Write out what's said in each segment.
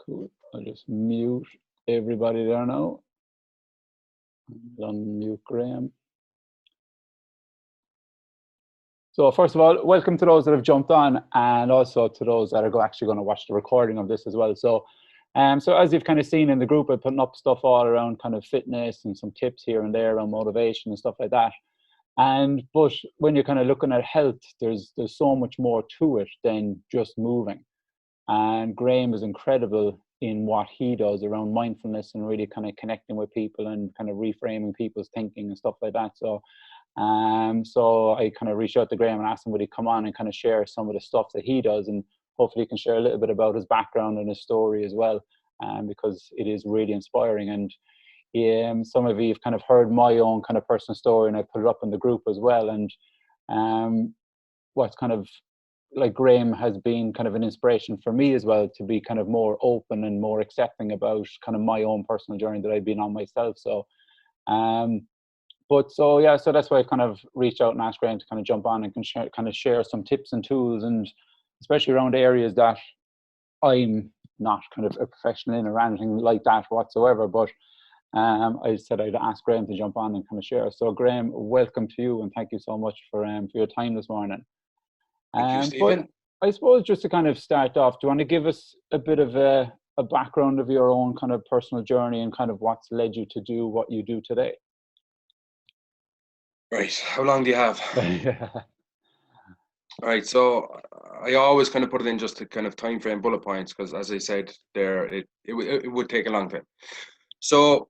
Cool. I'll just mute everybody there now. I'll unmute Graham. So first of all, welcome to those that have jumped on, and also to those that are actually going to watch the recording of this as well. So as you've kind of seen in the group, I'm putting up stuff all around kind of fitness and some tips here and there around motivation and stuff like that. But when you're kind of looking at health, there's so much more to it than just moving. And Graham is incredible in what he does around mindfulness and really kind of connecting with people and kind of reframing people's thinking and stuff like that. So I kind of reached out to Graham and asked him would he come on and kind of share some of the stuff that he does, and hopefully he can share a little bit about his background and his story as well, because it is really inspiring. And some of you have kind of heard my own kind of personal story, and I put it up in the group as well. And what's kind of like Graham has been kind of an inspiration for me as well, to be kind of more open and more accepting about kind of my own personal journey that I've been on myself. So so that's why I kind of reached out and asked Graham to kind of jump on and kind of share some tips and tools, and especially around areas that I'm not kind of a professional in or anything like that whatsoever. But I said I'd ask Graham to jump on and kind of share. So Graham, welcome to you, and thank you so much for your time this morning. Thank you, Stephen. But I suppose just to kind of start off, do you want to give us a bit of a background of your own kind of personal journey and kind of what's led you to do what you do today? Right. How long do you have? Yeah. Right. So I always kind of put it in just to kind of time frame bullet points, because as I said there, it would take a long time. So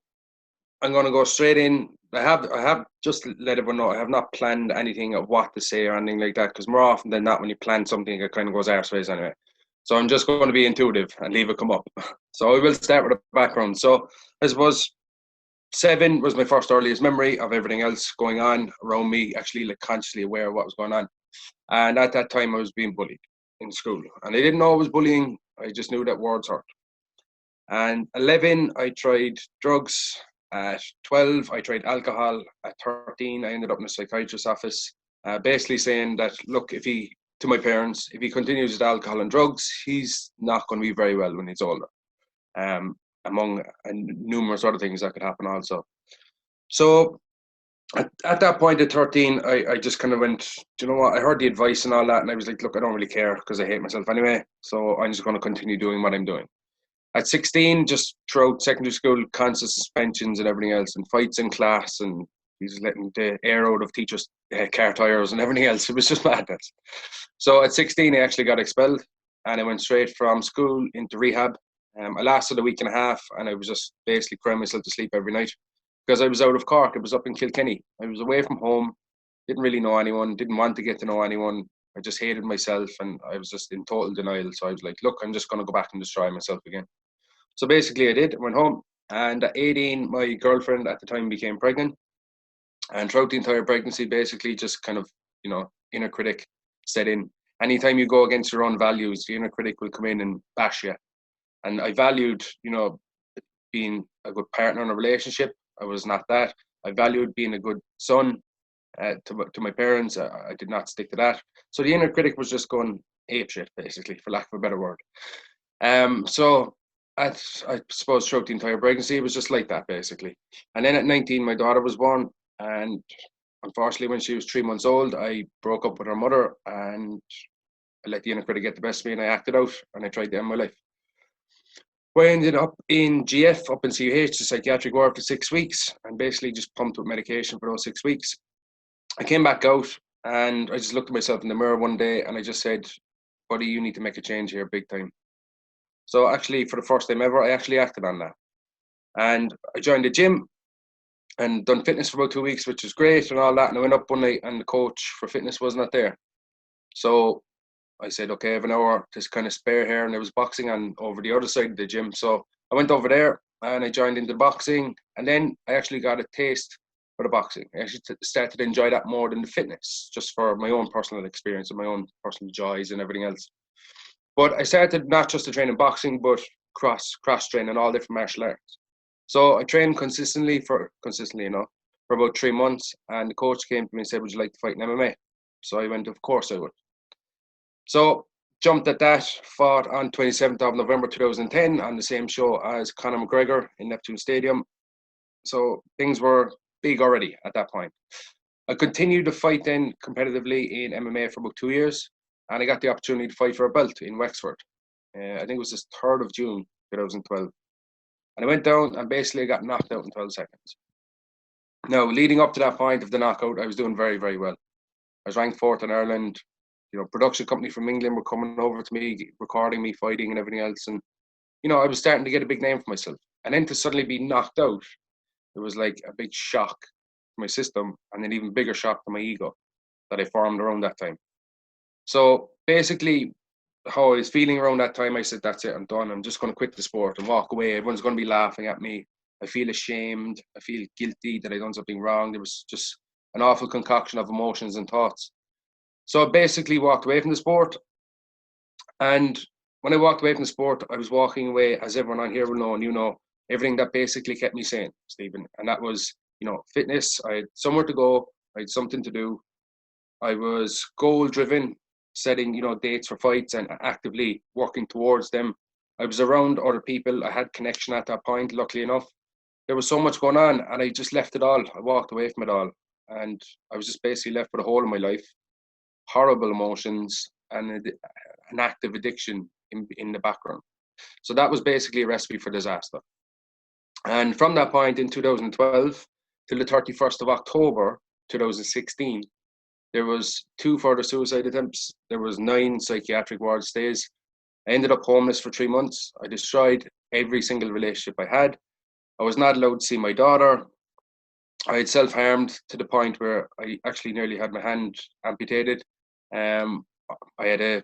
I'm going to go straight in. I have just let everyone know I have not planned anything of what to say or anything like that, because more often than not, when you plan something, it kind of goes arseways anyway. So I'm just going to be intuitive and leave it come up. So I will start with a background. So I suppose 7 was my first earliest memory of everything else going on around me, actually like consciously aware of what was going on. And at that time I was being bullied in school, and I didn't know it was bullying. I just knew that words hurt. And 11, I tried drugs. At 12, I tried alcohol. At 13, I ended up in a psychiatrist's office, basically saying that, look, to my parents, if he continues with alcohol and drugs, he's not going to be very well when he's older. Among numerous other things that could happen also. So at that point at 13, I just kind of went, do you know what? I heard the advice and all that, and I was like, look, I don't really care, because I hate myself anyway. So I'm just going to continue doing what I'm doing. At 16, just throughout secondary school, constant suspensions and everything else, and fights in class, and he's letting the air out of teachers' car tires and everything else. It was just madness. So at 16, I actually got expelled, and I went straight from school into rehab. I lasted a week and a half, and I was just basically crying myself to sleep every night, because I was out of Cork. I was up in Kilkenny. I was away from home, didn't really know anyone, didn't want to get to know anyone. I just hated myself, and I was just in total denial. So I was like, look, I'm just going to go back and destroy myself again. So basically I did. I went home, and at 18, my girlfriend at the time became pregnant. And throughout the entire pregnancy, basically just kind of, inner critic set in. Anytime you go against your own values, the inner critic will come in and bash you. And I valued, being a good partner in a relationship. I was not that. I valued being a good son to my parents. I did not stick to that. So the inner critic was just going apeshit, basically, for lack of a better word. So I suppose throughout the entire pregnancy, it was just like that, basically. And then at 19, my daughter was born. And unfortunately, when she was 3 months old, I broke up with her mother, and I let the inner critic get the best of me, and I acted out, and I tried to end my life. Well, I ended up in GF, up in CUH, the psychiatric ward, for 6 weeks, and basically just pumped with medication for those 6 weeks. I came back out, and I just looked at myself in the mirror one day, and I just said, buddy, you need to make a change here, big time. So actually, for the first time ever, I actually acted on that. And I joined the gym and done fitness for about 2 weeks, which was great and all that. And I went up one night, and the coach for fitness was not there. So I said, okay, I have an hour to kind of spare here. And there was boxing on over the other side of the gym. So I went over there, and I joined into boxing. And then I actually got a taste for the boxing. I actually started to enjoy that more than the fitness, just for my own personal experience and my own personal joys and everything else. But I started not just to train in boxing, but cross train in all different martial arts. So I trained consistently enough for about 3 months, and the coach came to me and said, would you like to fight in MMA? So I went, of course I would. So jumped at that, fought on 27th of November 2010 on the same show as Conor McGregor in Neptune Stadium. So things were big already at that point. I continued to fight then competitively in MMA for about 2 years, and I got the opportunity to fight for a belt in Wexford. I think it was the 3rd of June 2012. And I went down and basically got knocked out in 12 seconds. Now, leading up to that point of the knockout, I was doing very, very well. I was ranked 4th in Ireland. You know, production company from England were coming over to me, recording me fighting and everything else. And, you know, I was starting to get a big name for myself. And then to suddenly be knocked out, it was like a big shock to my system, and an even bigger shock to my ego that I formed around that time. So basically, how I was feeling around that time, I said, that's it, I'm done. I'm just going to quit the sport and walk away. Everyone's going to be laughing at me. I feel ashamed. I feel guilty that I done something wrong. There was just an awful concoction of emotions and thoughts. So I basically walked away from the sport. And when I walked away from the sport, I was walking away, as everyone on here will know, and you know, everything that basically kept me sane, Stephen. And that was, you know, fitness. I had somewhere to go. I had something to do. I was goal driven, setting, you know, dates for fights and actively working towards them. I was around other people. I had connection at that point, luckily enough. There was so much going on, and I just left it all. I walked away from it all. And I was just basically left with a hole in my life, horrible emotions, and an active addiction in the background. So that was basically a recipe for disaster. And from that point in 2012 till the 31st of October 2016, there was 2 further suicide attempts. There was 9 psychiatric ward stays. I ended up homeless for 3 months. I destroyed every single relationship I had. I was not allowed to see my daughter. I had self-harmed to the point where I actually nearly had my hand amputated. I had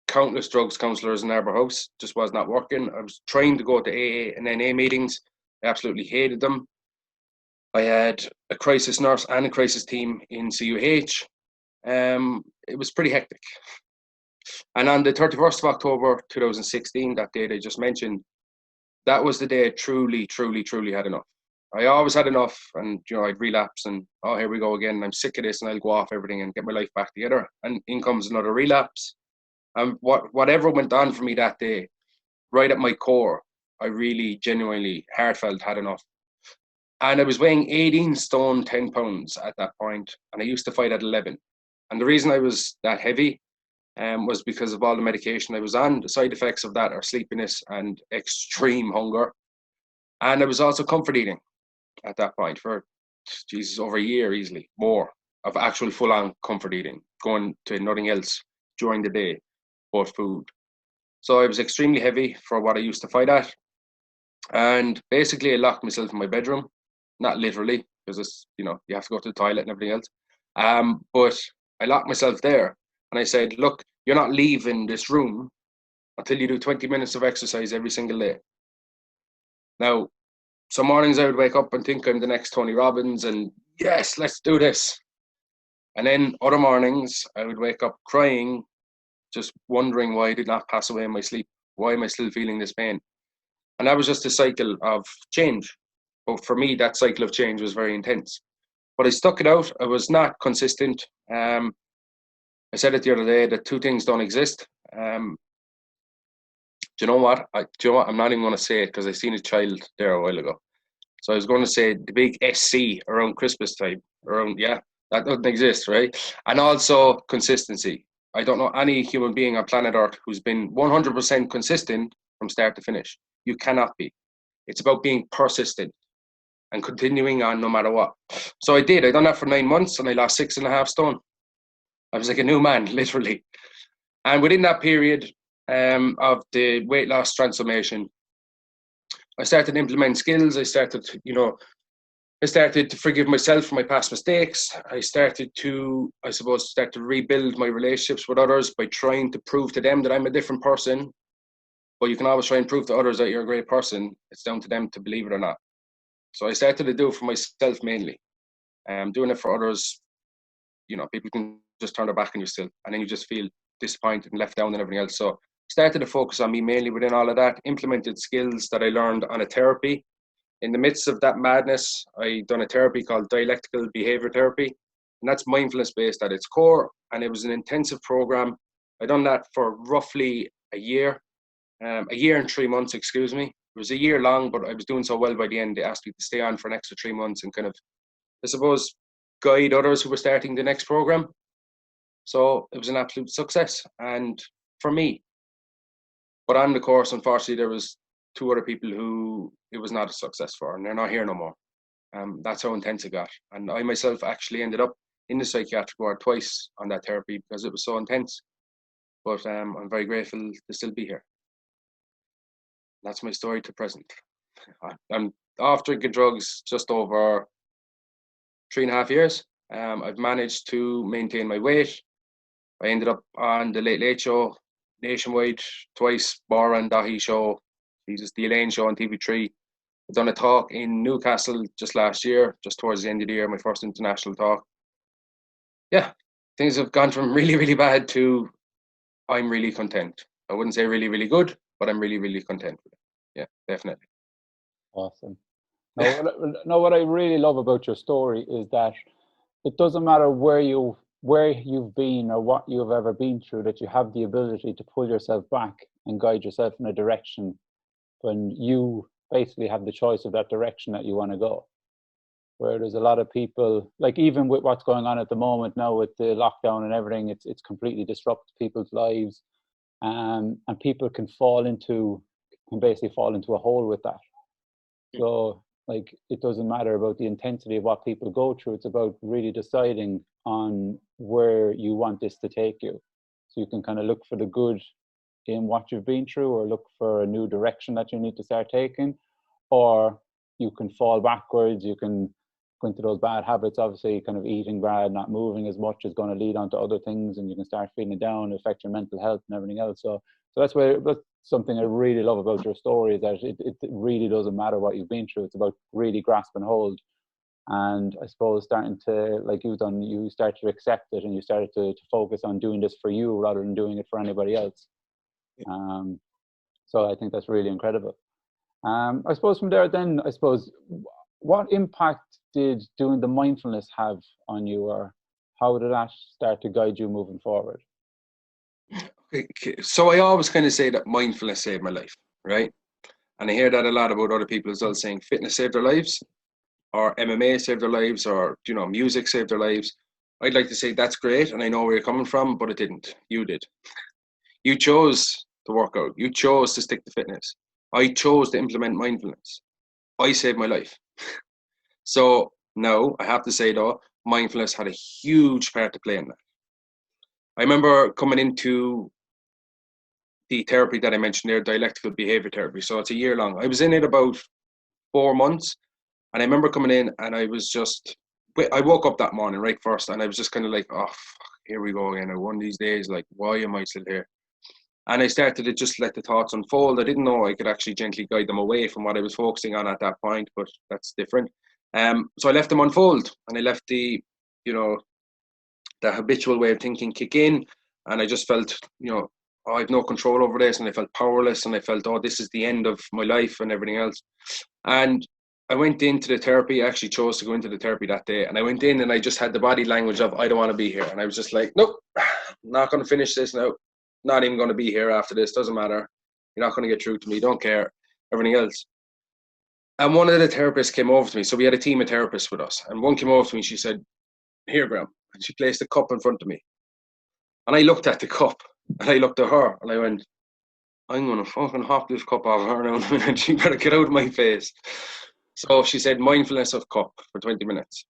countless drugs counsellors in Arbor House, just was not working. I was trying to go to AA and NA meetings. I absolutely hated them. I had a crisis nurse and a crisis team in CUH. It was pretty hectic. And on the 31st of October 2016, that date I just mentioned, that was the day I truly, truly, truly had enough. I always had enough, and you know, I'd relapse and, oh, here we go again. I'm sick of this, and I'll go off everything and get my life back together. And in comes another relapse. And whatever went on for me that day, right at my core, I really, genuinely, heartfelt had enough. And I was weighing 18 stone, 10 pounds at that point, and I used to fight at 11. And the reason I was that heavy was because of all the medication I was on. The side effects of that are sleepiness and extreme hunger. And I was also comfort eating at that point for, Jesus, over a year easily, more of actual full-on comfort eating, going to nothing else during the day but food. So I was extremely heavy for what I used to fight at. And basically I locked myself in my bedroom, not literally, because it's, you know, you have to go to the toilet and everything else. But I locked myself there and I said, look, you're not leaving this room until you do 20 minutes of exercise every single day. Now, some mornings I would wake up and think I'm the next Tony Robbins and yes, let's do this. And then other mornings I would wake up crying, just wondering why I did not pass away in my sleep. Why am I still feeling this pain? And that was just a cycle of change. But for me, that cycle of change was very intense. But I stuck it out. I was not consistent. I said it the other day that 2 things don't exist. Do you know what? I'm not even going to say it because I seen a child there a while ago. So I was going to say the big SC around Christmas time. That doesn't exist, right? And also consistency. I don't know any human being on planet Earth who's been 100% consistent from start to finish. You cannot be. It's about being persistent and continuing on no matter what. So I did. I done that for 9 months and I lost 6.5 stone. I was like a new man, literally. And within that period of the weight loss transformation, I started to implement skills. I started to forgive myself for my past mistakes. I started to, start to rebuild my relationships with others by trying to prove to them that I'm a different person. But you can always try and prove to others that you're a great person. It's down to them to believe it or not. So I started to do it for myself mainly. Doing it for others, you know, people can just turn their back on you still, and then you just feel disappointed and left down and everything else. So started to focus on me mainly within all of that, implemented skills that I learned on a therapy. In the midst of that madness, I done a therapy called dialectical behavior therapy, and that's mindfulness based at its core. And it was an intensive program I done that for roughly a year and 3 months, excuse me. It was a year long, but I was doing so well by the end, they asked me to stay on for an extra 3 months and kind of, I suppose, guide others who were starting the next program. So it was an absolute success. And for me, but on the course, unfortunately, there was 2 other people who it was not a success for, and they're not here no more. That's how intense it got. And I myself actually ended up in the psychiatric ward twice on that therapy because it was so intense. But I'm very grateful to still be here. That's my story to present. I'm off drinking drugs just over 3.5 years. I've managed to maintain my weight. I ended up on the Late Late Show nationwide twice, Bora and Dahi Show, Jesus, the Elaine Show on TV3. I've done a talk in Newcastle just last year, just towards the end of the year, my first international talk. Yeah, things have gone from really, really bad to I'm really content. I wouldn't say really, really good, but I'm really, really content with it. Yeah, definitely. Awesome. Now, what I really love about your story is that it doesn't matter where you've been or what you've ever been through, that you have the ability to pull yourself back and guide yourself in a direction when you basically have the choice of that direction that you want to go. Where there's a lot of people, like even with what's going on at the moment now with the lockdown and everything, it's completely disrupted people's lives, and people can basically fall into a hole with that. So like it doesn't matter about the intensity of what people go through. It's about really deciding on where you want this to take you. So you can kind of look for the good in what you've been through, or look for a new direction that you need to start taking, or you can fall backwards. You can go into those bad habits. Obviously, kind of eating bad, not moving as much is going to lead on to other things, and you can start feeling down, affect your mental health and everything else. So that's something I really love about your story, is that it really doesn't matter what you've been through. It's about really grasping hold. And I suppose starting to, like you've done, you started to accept it, and you started to focus on doing this for you rather than doing it for anybody else. So I think that's really incredible. I suppose from there then, what impact did doing the mindfulness have on you, or how did that start to guide you moving forward? Okay. So I always kind of say that mindfulness saved my life, right? And I hear that a lot about other people as well, saying fitness saved their lives, or MMA saved their lives, or music saved their lives. I'd like to say that's great, and I know where you're coming from, but it didn't. You did. You chose to work out. You chose to stick to fitness. I chose to implement mindfulness. I saved my life. So now I have to say though, mindfulness had a huge part to play in that. I remember coming into the therapy that I mentioned there, dialectical behavior therapy. So it's a year long. I was in it about 4 months, and I remember coming in, and I woke up that morning right first, and I was just kind of like, oh, fuck, here we go again. One of these days, like, why am I still here? And I started to just let the thoughts unfold. I didn't know I could actually gently guide them away from what I was focusing on at that point, but that's different. So I left them unfold, and I left the habitual way of thinking kick in, and I just felt, oh, I have no control over this, and I felt powerless, and I felt, oh, this is the end of my life and everything else. And I went into the therapy. I actually chose to go into the therapy that day, and I went in and I just had the body language of, I don't want to be here. And I was just like, nope, not going to finish this now. Not even going to be here after this. Doesn't matter. You're not going to get through to me. Don't care. Everything else. And one of the therapists came over to me. So we had a team of therapists with us. And one came over to me. She said, here, Graham. And she placed a cup in front of me. And I looked at the cup. And I looked at her. And I went, I'm going to fucking hop this cup off her now in a minute. She better get out of my face. So she said, mindfulness of cup for 20 minutes.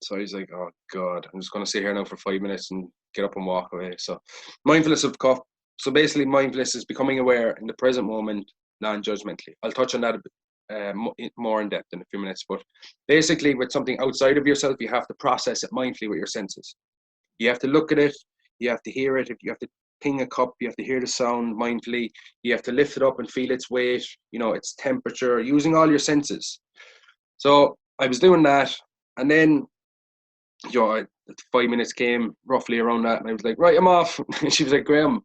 So he's like, oh, God, I'm just going to sit here now for 5 minutes and get up and walk away. So mindfulness of cup. So basically, mindfulness is becoming aware in the present moment, non-judgmentally. I'll touch on that a bit more in depth in a few minutes. But basically, with something outside of yourself, you have to process it mindfully with your senses. You have to look at it. You have to hear it. You have to ping a cup. You have to hear the sound mindfully. You have to lift it up and feel its weight, its temperature, using all your senses. So I was doing that. And then, 5 minutes came roughly around that. And I was like, right, I'm off. And she was like, Graham,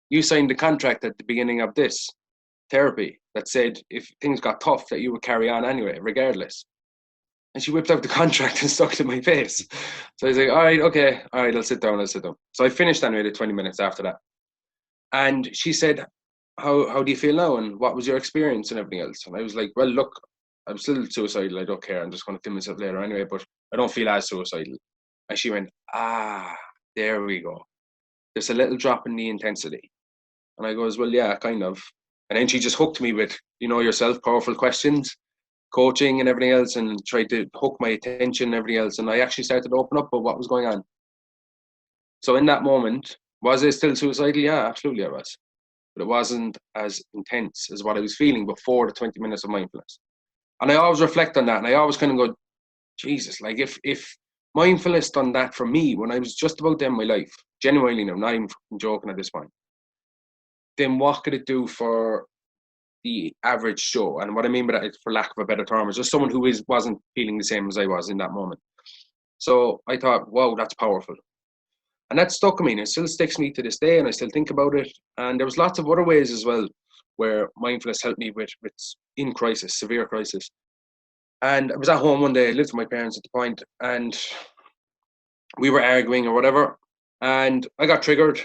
you signed the contract at the beginning of this therapy that said if things got tough that you would carry on anyway, regardless. And she whipped out the contract and stuck it in my face. So I was like, all right, okay, all right, I'll sit down. So I finished anyway the 20 minutes after that. And she said, how do you feel now? And what was your experience and everything else? And I was like, well, look, I'm still suicidal. I don't care. I'm just going to kill myself later anyway, but I don't feel as suicidal. And she went, there we go. There's a little drop in the intensity. And I goes, well, yeah, kind of. And then she just hooked me with, yourself, powerful questions, coaching and everything else, and tried to hook my attention and everything else. And I actually started to open up about what was going on. So in that moment, was I still suicidal? Yeah, absolutely I was. But it wasn't as intense as what I was feeling before the 20 minutes of mindfulness. And I always reflect on that, and I always kind of go, Jesus, like if mindfulness done that for me when I was just about to end my life, genuinely, no, not even joking at this point, then what could it do for the average Joe? And what I mean by that is, for lack of a better term, is just someone who wasn't feeling the same as I was in that moment. So I thought, wow, that's powerful. And that stuck with me, and it still sticks me to this day, and I still think about it. And there was lots of other ways as well where mindfulness helped me with in crisis, severe crisis. And I was at home one day, I lived with my parents at the point, and we were arguing or whatever, and I got triggered.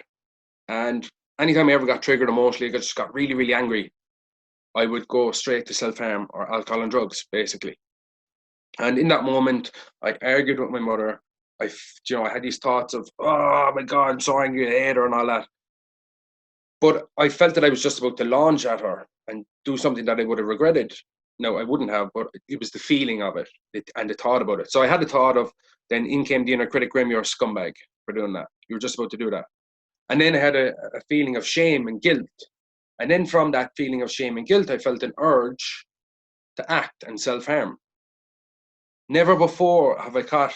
And anytime I ever got triggered emotionally, I just got really, really angry, I would go straight to self-harm or alcohol and drugs, basically. And in that moment, I argued with my mother. I had these thoughts of, oh my God, I'm so angry, I hate her and all that. But I felt that I was just about to launch at her and do something that I would have regretted. No, I wouldn't have, but it was the feeling of it and the thought about it. So I had the thought of, then in came the inner critic, Grim, you're a scumbag for doing that. You were just about to do that. And then I had a feeling of shame and guilt. And then from that feeling of shame and guilt, I felt an urge to act and self-harm. Never before have I caught,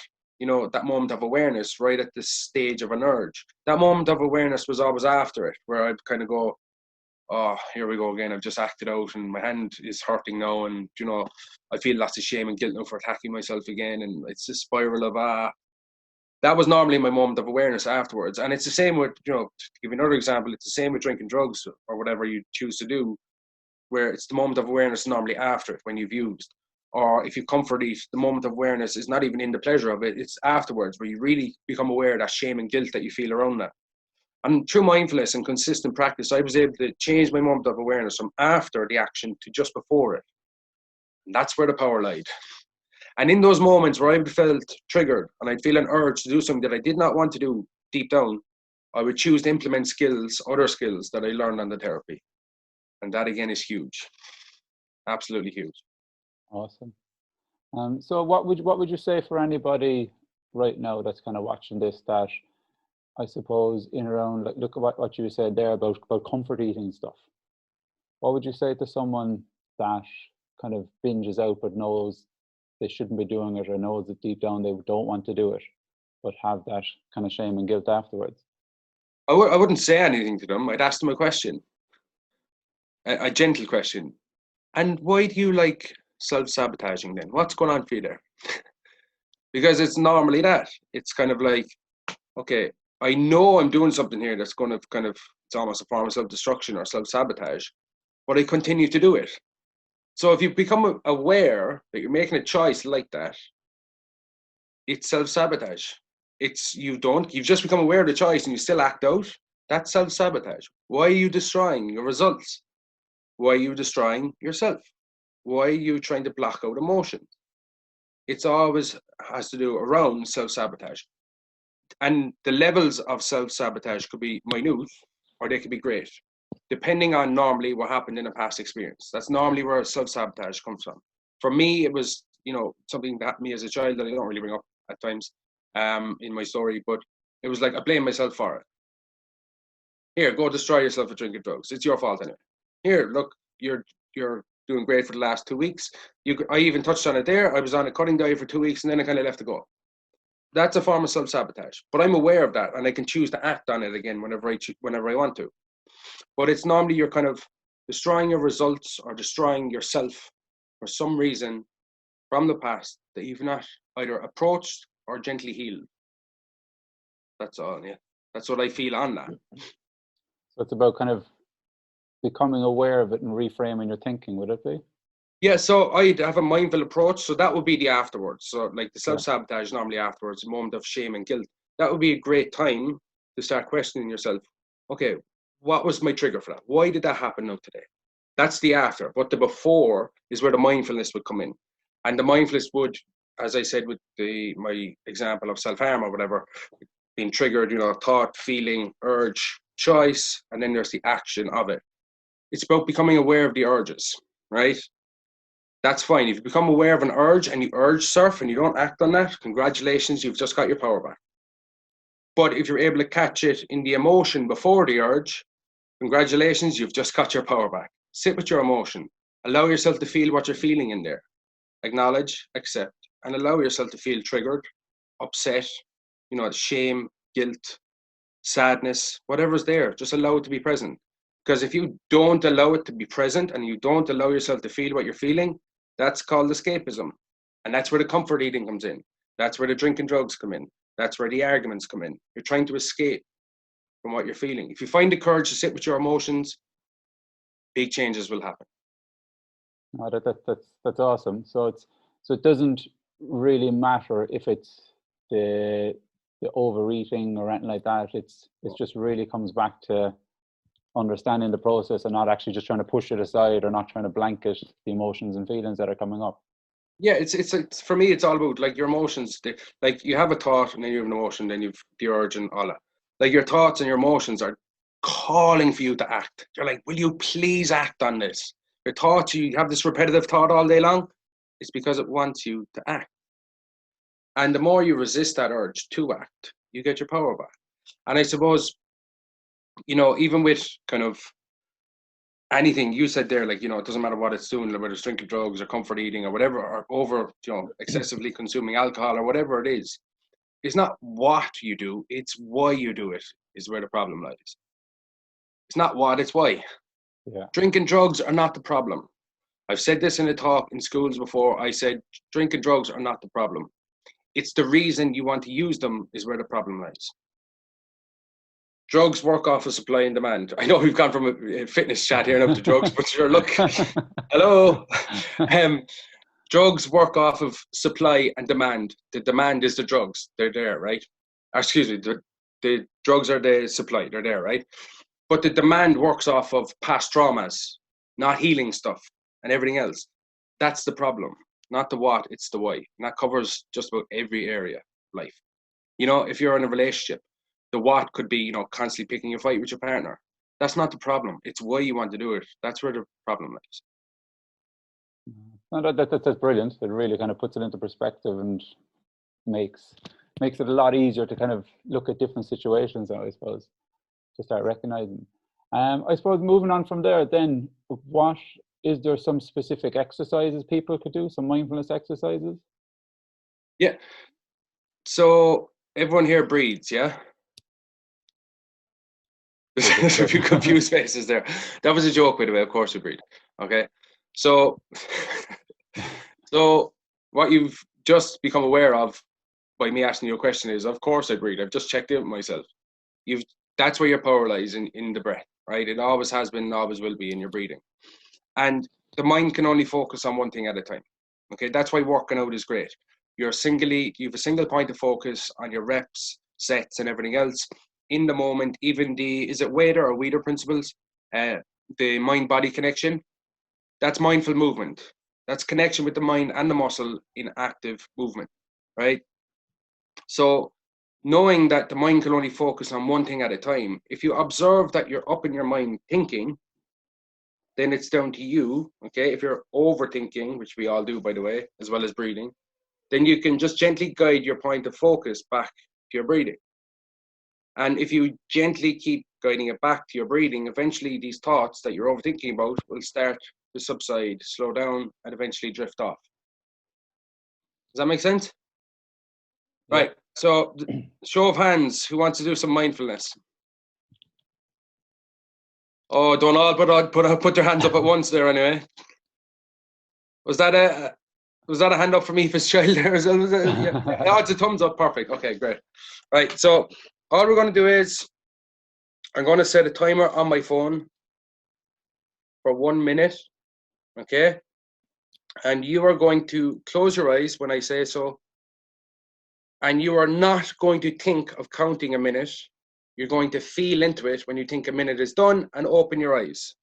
that moment of awareness right at the stage of an urge. That moment of awareness was always after it, where I'd kind of go, oh, here we go again. I've just acted out and my hand is hurting now. And, I feel lots of shame and guilt now for attacking myself again. And it's a spiral of, that was normally my moment of awareness afterwards. And it's the same with, to give you another example, it's the same with drinking drugs or whatever you choose to do, where it's the moment of awareness normally after it when you've used. Or if you comfort eat, the moment of awareness is not even in the pleasure of it, it's afterwards where you really become aware of that shame and guilt that you feel around that. And through mindfulness and consistent practice, I was able to change my moment of awareness from after the action to just before it. And that's where the power lied. And in those moments where I felt triggered and I'd feel an urge to do something that I did not want to do deep down, I would choose to implement other skills that I learned on the therapy. And that again is huge. Absolutely huge. Awesome. So what would you say for anybody right now that's kind of watching this, that I suppose in around, like, look at what you said there about comfort eating stuff. What would you say to someone that kind of binges out but knows they shouldn't be doing it, or knows that deep down they don't want to do it, but have that kind of shame and guilt afterwards? I wouldn't say anything to them. I'd ask them a question, a gentle question. And why do you like self-sabotaging then? What's going on for you there? Because it's normally that. It's kind of like, okay, I know I'm doing something here that's going to it's almost a form of self-destruction or self-sabotage, but I continue to do it. So if you become aware that you're making a choice like that, it's self-sabotage. You've just become aware of the choice and you still act out. That's self-sabotage. Why are you destroying your results? Why are you destroying yourself? Why are you trying to block out emotion? It's always has to do around self-sabotage. And the levels of self-sabotage could be minute or they could be great, depending on normally what happened in a past experience. That's normally where self-sabotage comes from. For me, it was, something that happened to me as a child that I don't really bring up at times in my story, but it was like I blame myself for it. Here, go destroy yourself with drinking drugs. It's your fault anyway. Here, look, you're doing great for the last 2 weeks. I even touched on it there. I was on a cutting diet for 2 weeks and then I kind of left it go. That's a form of self-sabotage, but I'm aware of that and I can choose to act on it again whenever I want to. But it's normally you're kind of destroying your results or destroying yourself for some reason from the past that you've not either approached or gently healed. That's all, yeah. That's what I feel on that. So it's about kind of becoming aware of it and reframing your thinking, would it be? Yeah, so I'd have a mindful approach. So that would be the afterwards. So like the self-sabotage normally afterwards, a moment of shame and guilt. That would be a great time to start questioning yourself. Okay, what was my trigger for that? Why did that happen now today? That's the after. But the before is where the mindfulness would come in. And the mindfulness would, as I said with my example of self-harm or whatever, being triggered, thought, feeling, urge, choice, and then there's the action of it. It's about becoming aware of the urges, right? That's fine. If you become aware of an urge and you urge surf and you don't act on that, congratulations, you've just got your power back. But if you're able to catch it in the emotion before the urge, congratulations, you've just got your power back. Sit with your emotion. Allow yourself to feel what you're feeling in there. Acknowledge, accept, and allow yourself to feel triggered, upset, shame, guilt, sadness, whatever's there. Just allow it to be present. Because if you don't allow it to be present and you don't allow yourself to feel what you're feeling, that's called escapism. And that's where the comfort eating comes in. That's where the drinking drugs come in. That's where the arguments come in. You're trying to escape from what you're feeling. If you find the courage to sit with your emotions, big changes will happen. Oh, that's awesome. So it doesn't really matter if it's the overeating or anything like that. It just really comes back to understanding the process and not actually just trying to push it aside or not trying to blanket the emotions and feelings that are coming up. Yeah, it's for me, it's all about like your emotions. Like you have a thought and then you have an emotion, then you've the urge and all that. Like your thoughts and your emotions are calling for you to act. You're like, will you please act on this? Your thoughts, you have this repetitive thought all day long. It's because it wants you to act. And the more you resist that urge to act, you get your power back. And I suppose, even with kind of anything you said there, like, it doesn't matter what it's doing, whether it's drinking drugs or comfort eating or whatever, or over, excessively consuming alcohol or whatever it is, it's not what you do, it's why you do it is where the problem lies. It's not what, it's why. Yeah. Drinking drugs are not the problem. I've said this in a talk in schools before. I said, drinking drugs are not the problem. It's the reason you want to use them is where the problem lies. Drugs work off of supply and demand. I know we've gone from a fitness chat here now to drugs, but sure, look, hello. Drugs work off of supply and demand. The demand is the drugs. They're there, right? Excuse me, the drugs are the supply. They're there, right? But the demand works off of past traumas, not healing stuff and everything else. That's the problem. Not the what, it's the why. And that covers just about every area of life. If you're in a relationship, the what could be, constantly picking a fight with your partner. That's not the problem. It's why you want to do it. That's where the problem lies. No, that's brilliant. It really kind of puts it into perspective and makes it a lot easier to kind of look at different situations, I suppose, to start recognizing. I suppose moving on from there, then, is there some specific exercises people could do, some mindfulness exercises? Yeah. So everyone here breathes, yeah? There's a few confused faces there. That was a joke, by the way. Of course we breathe. Okay. So what you've just become aware of by me asking you a question is, of course I breathe. I've just checked it myself. That's where your power lies, in the breath, right? It always has been and always will be in your breathing. And the mind can only focus on one thing at a time. Okay, that's why working out is great. You have a single point of focus on your reps, sets, and everything else in the moment. Even is it Weider or Weider principles? The mind-body connection. That's mindful movement. That's connection with the mind and the muscle in active movement, right? So knowing that the mind can only focus on one thing at a time, if you observe that you're up in your mind thinking, then it's down to you, okay? If you're overthinking, which we all do, by the way, as well as breathing, then you can just gently guide your point of focus back to your breathing. And if you gently keep guiding it back to your breathing, eventually these thoughts that you're overthinking about will start to subside, slow down, and eventually drift off. Does that make sense? Yeah. Right. So, show of hands, who wants to do some mindfulness? Oh, don't all put their hands up at once there anyway. Was that a hand up for me, Fitzgerald? Yeah. Oh, it's a thumbs up. Perfect. Okay, great. Right. So all we're going to do is I'm going to set a timer on my phone for 1 minute. Okay. And you are going to close your eyes when I say so. And you are not going to think of counting a minute. you're going to feel into it when you think a minute is done and open your eyes.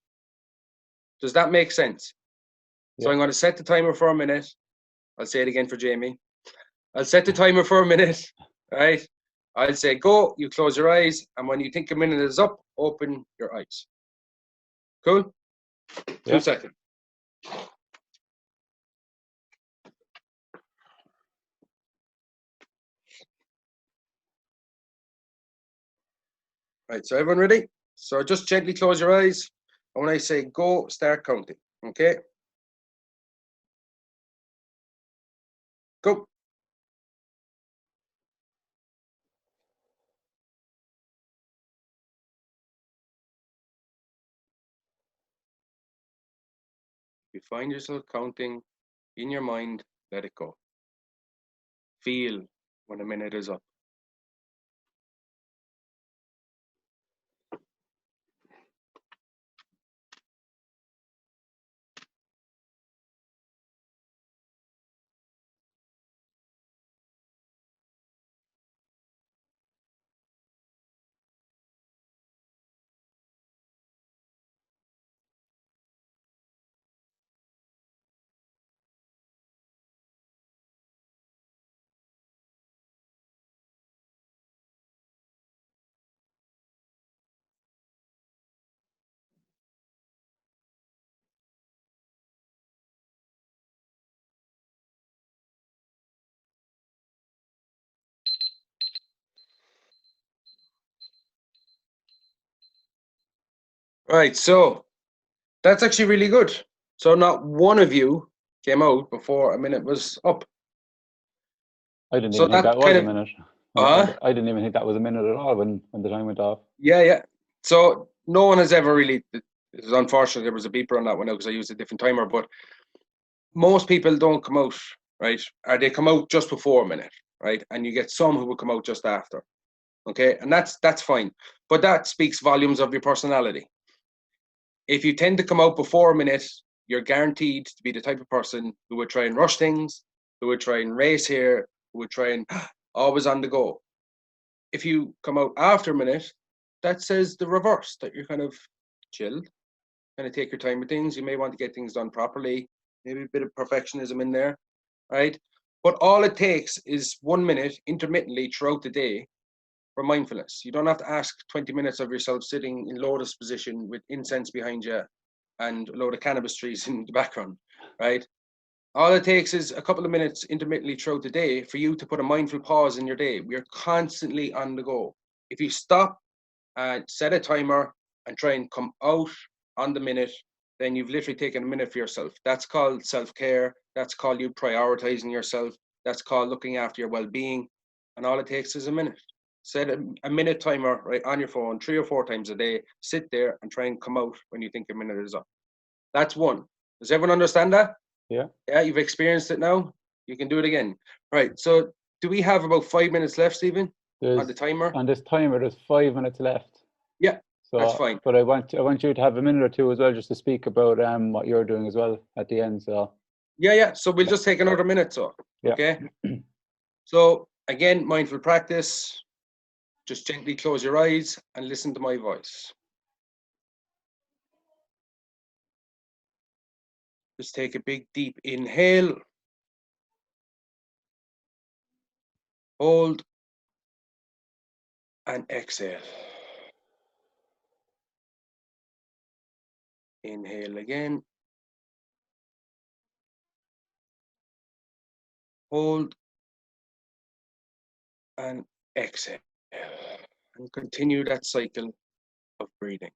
Does that make sense? Yeah. So I'm going to set the timer for a minute. I'll say it again for Jamie. I'll set the timer for a minute, right? I'll say go, you close your eyes, and when you think a minute is up, open your eyes. Cool? Yeah. 2 seconds. Right, so everyone ready? So just gently close your eyes. And when I say go, start counting, okay? Go. If you find yourself counting in your mind, let it go. Feel when a minute is up. Right, so that's actually really good. So not one of you came out before a minute was up. I didn't So even think that that was kind a of, minute. uh, I didn't even think that was a minute at all when the time went off. yeah. So no one has ever really, it was unfortunate there was a beeper on that one now because I used a different timer, but most people don't come out, right? Or they come out just before a minute, right? And you get some who will come out just after. Okay, and that's fine. But that speaks volumes of your personality. If you tend to come out before a minute, you're guaranteed to be the type of person who would try and rush things, who would try and race here, who would try and always on the go. If you come out after a minute, that says the reverse, that you're kind of chilled, kind of take your time with things. You may want to get things done properly, maybe a bit of perfectionism in there, right? But all it takes is 1 minute intermittently throughout the day for mindfulness. You don't have to ask 20 minutes of yourself sitting in lotus position with incense behind you and a load of cannabis trees in the background, right? All it takes is a couple of minutes intermittently throughout the day for you to put a mindful pause in your day. We are constantly on the go. If you stop and set a timer and try and come out on the minute, then you've literally taken a minute for yourself. That's called self-care. That's called you prioritizing yourself. That's called looking after your well-being. And all it takes is a minute. Set a minute timer right on your phone 3 or 4 times a day. Sit there and try and come out when you think a minute is up. That's one. Does everyone understand that? Yeah. Yeah, you've experienced it now. You can do it again. Right. So do we have about 5 minutes left, Stephen, on the timer? On this timer, there's 5 minutes left. Yeah, that's So, fine. but I want you to have a minute or two as well, just to speak about what you're doing as well at the end. So Yeah. So we'll just take another minute. So yeah. okay. So again, mindful practice. Just gently close your eyes and listen to my voice. Just take a big deep inhale. Hold and exhale. Inhale again. Hold and exhale. And continue that cycle of breathing.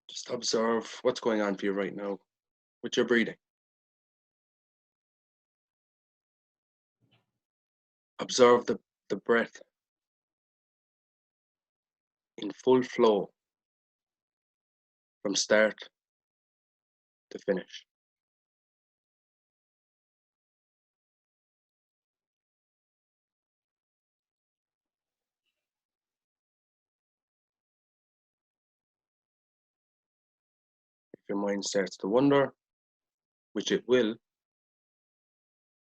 Just observe what's going on for you right now with your breathing. Observe the breath in full flow from start to finish. your mind starts to wander, which it will,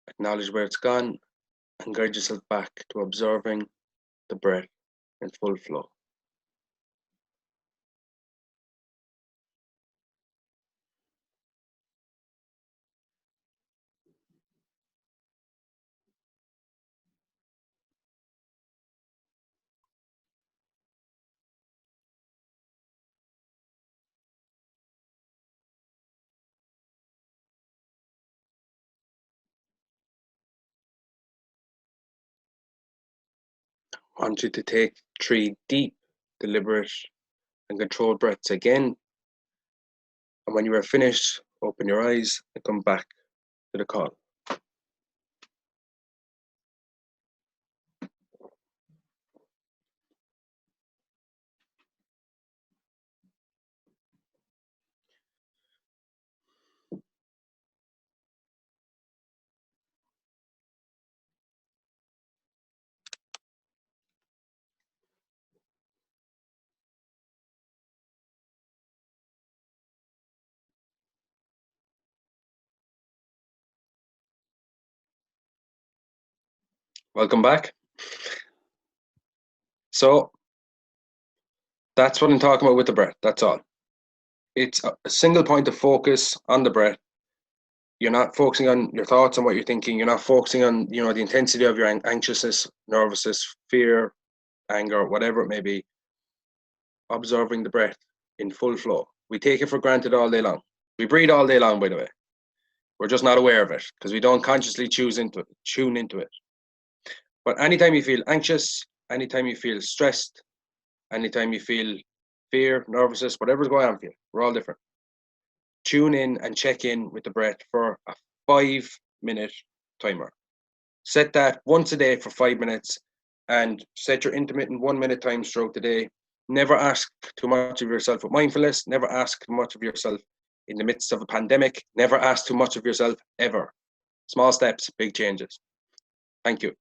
acknowledge where it's gone and guide yourself back to observing the breath in full flow. I want you to take 3 deep, deliberate, and controlled breaths again. And when you are finished, open your eyes and come back to the call. Welcome back. So that's what I'm talking about with the breath. That's all. It's a single point of focus on the breath. You're not focusing on your thoughts and what you're thinking. You're not focusing on, the intensity of your anxiousness, nervousness, fear, anger, whatever it may be. Observing the breath in full flow. We take it for granted all day long. We breathe all day long, by the way. We're just not aware of it because we don't consciously tune into it. But anytime you feel anxious, anytime you feel stressed, anytime you feel fear, nervousness, whatever's going on for you, we're all different. Tune in and check in with the breath for a 5-minute timer. Set that once a day for 5 minutes and set your intermittent 1-minute times throughout the day. Never ask too much of yourself with mindfulness. Never ask too much of yourself in the midst of a pandemic. Never ask too much of yourself ever. Small steps, big changes. Thank you.